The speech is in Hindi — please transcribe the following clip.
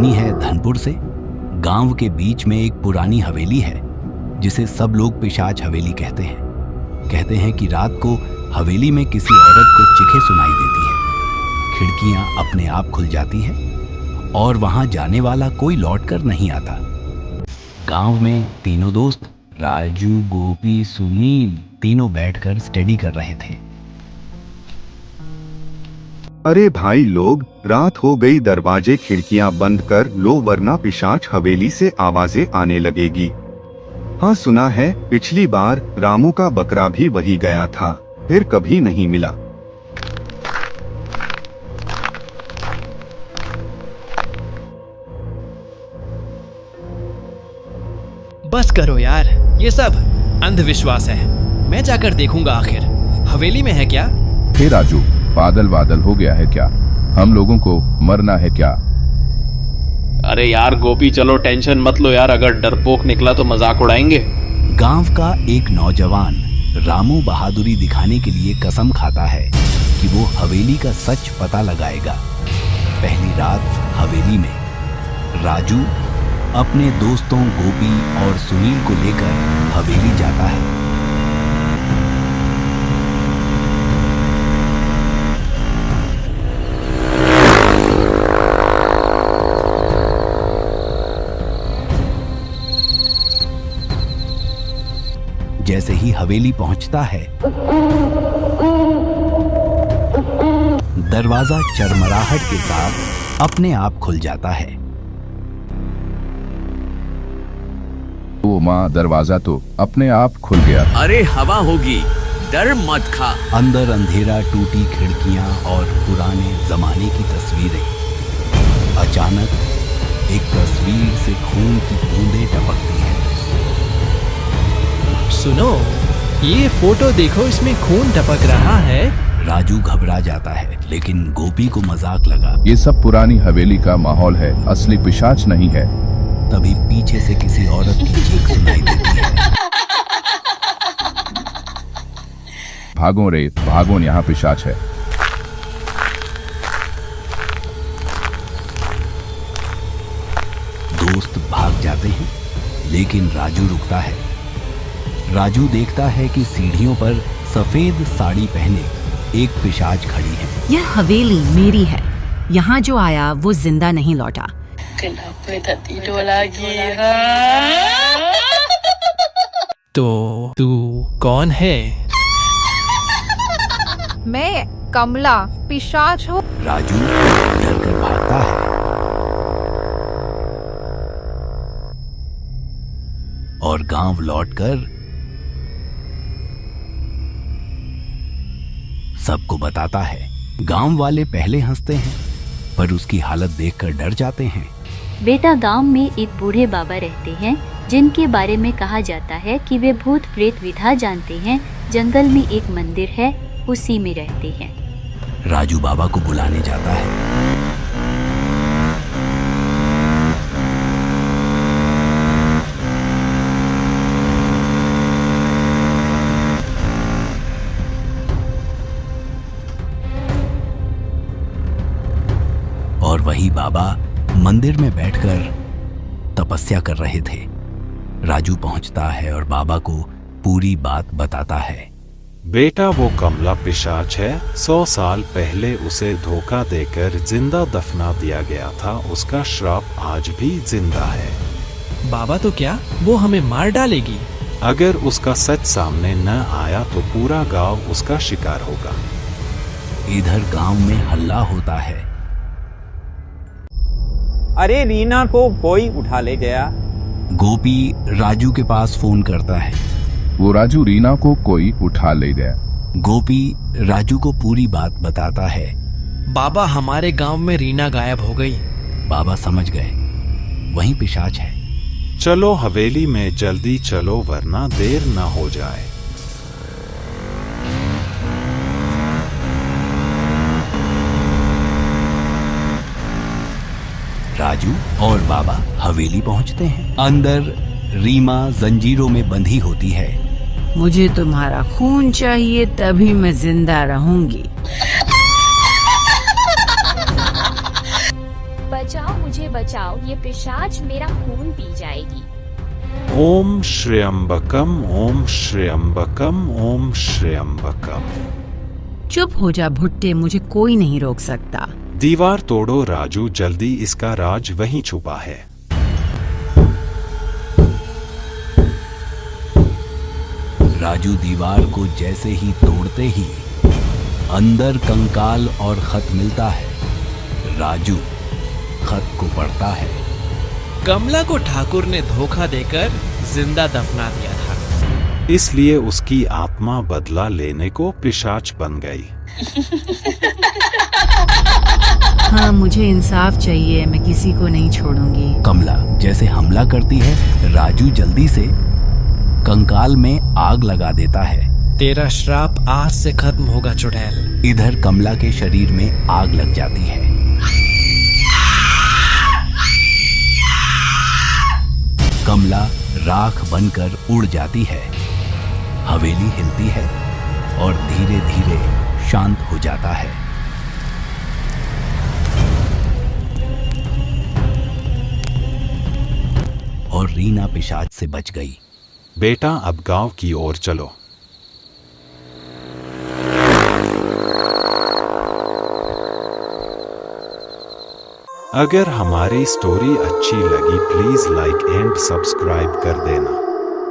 कहानी है धनपुर से। गांव के बीच में एक पुरानी हवेली है जिसे सब लोग पिशाच हवेली कहते हैं। कहते हैं कि रात को हवेली में किसी औरत को चीखें सुनाई देती है, खिड़कियां अपने आप खुल जाती है और वहां जाने वाला कोई लौटकर नहीं आता। गांव में तीनों दोस्त राजू, गोपी, सुनील तीनों बैठकर स्टडी कर रहे थे। अरे भाई लोग, रात हो गई, दरवाजे खिड़कियां बंद कर लो वरना पिशाच हवेली से आवाजें आने लगेगी। हाँ, सुना है पिछली बार रामू का बकरा भी वही गया था, फिर कभी नहीं मिला। बस करो यार, ये सब अंधविश्वास है। मैं जाकर देखूंगा आखिर हवेली में है क्या। हे राजू, बादल बादल हो गया है क्या? हम लोगों को मरना है क्या? अरे यार गोपी, चलो टेंशन मत लो यार, अगर डरपोक निकला तो मजाक उड़ाएंगे। गांव का एक नौजवान रामू बहादुरी दिखाने के लिए कसम खाता है कि वो हवेली का सच पता लगाएगा। पहली रात हवेली में राजू अपने दोस्तों गोपी और सुनील को लेकर हवेली जाता है। जैसे ही हवेली पहुंचता है, दरवाजा चरमराहट के साथ अपने आप खुल जाता है। ओ माँ, दरवाजा तो अपने आप खुल गया। अरे हवा होगी, डर मत खा। अंदर अंधेरा, टूटी खिड़कियां और पुराने जमाने की तस्वीरें। अचानक एक तस्वीर से खून की बूंदें टपकती हैं। सुनो, ये फोटो देखो, इसमें खून टपक रहा है। राजू घबरा जाता है, लेकिन गोपी को मजाक लगा। ये सब पुरानी हवेली का माहौल है, असली पिशाच नहीं है। तभी पीछे से किसी औरत की चीख सुनाई देती है। भागो रे भागो, यहाँ पिशाच है। दोस्त भाग जाते हैं, लेकिन राजू रुकता है। राजू देखता है कि सीढ़ियों पर सफेद साड़ी पहने एक पिशाच खड़ी है। यह हवेली मेरी है। यहाँ जो आया वो जिंदा नहीं लौटा। तो तू कौन है? मैं कमला, पिशाच हूँ। राजू डर कर भागता है और गांव लौटकर सबको बताता है। गांव वाले पहले हंसते हैं, पर उसकी हालत देखकर डर जाते हैं। बेटा, गांव में एक बूढ़े बाबा रहते हैं जिनके बारे में कहा जाता है कि वे भूत प्रेत विधा जानते हैं। जंगल में एक मंदिर है, उसी में रहते हैं। राजू बाबा को बुलाने जाता है। और वही बाबा मंदिर में बैठकर तपस्या कर रहे थे। राजू पहुंचता है और बाबा को पूरी बात बताता है। बेटा, वो कमला पिशाच है। 100 साल पहले उसे धोखा देकर जिंदा दफना दिया गया था। उसका श्राप आज भी जिंदा है। बाबा तो क्या, वो हमें मार डालेगी। अगर उसका सच सामने न आया तो पूरा गांव उसका शिकार होगा। इधर गांव में हल्ला होता है। अरे रीना को कोई उठा ले गया। गोपी राजू के पास फोन करता है। वो राजू, रीना को कोई उठा ले गया। गोपी राजू को पूरी बात बताता है। बाबा, हमारे गांव में रीना गायब हो गई। बाबा समझ गए, वहीं पिशाच है। चलो हवेली में जल्दी चलो वरना देर न हो जाए। राजू और बाबा हवेली पहुंचते हैं। अंदर रीमा जंजीरों में बंधी होती है। मुझे तुम्हारा खून चाहिए, तभी मैं जिंदा रहूंगी। बचाओ मुझे बचाओ, ये पिशाच मेरा खून पी जाएगी। ओम श्रेयंबकम ओम श्रेयंबकम ओम श्रेयंबकम। चुप हो जा भुट्टे, मुझे कोई नहीं रोक सकता। दीवार तोड़ो राजू, जल्दी, इसका राज वहीं छुपा है। राजू दीवार को जैसे ही तोड़ते ही अंदर कंकाल और खत मिलता है। राजू खत को पढ़ता है। कमला को ठाकुर ने धोखा देकर जिंदा दफना दिया था, इसलिए उसकी आत्मा बदला लेने को पिशाच बन गई। हाँ, मुझे इंसाफ चाहिए, मैं किसी को नहीं छोड़ूंगी। कमला जैसे हमला करती है, राजू जल्दी से कंकाल में आग लगा देता है। तेरा श्राप आज से खत्म होगा चुड़ैल। इधर कमला के शरीर में आग लग जाती है। कमला राख बनकर उड़ जाती है। हवेली हिलती है और धीरे धीरे शांत हो जाता है। और रीना पिशाच से बच गई। बेटा अब गांव की ओर चलो। अगर हमारी स्टोरी अच्छी लगी प्लीज लाइक एंड सब्सक्राइब कर देना।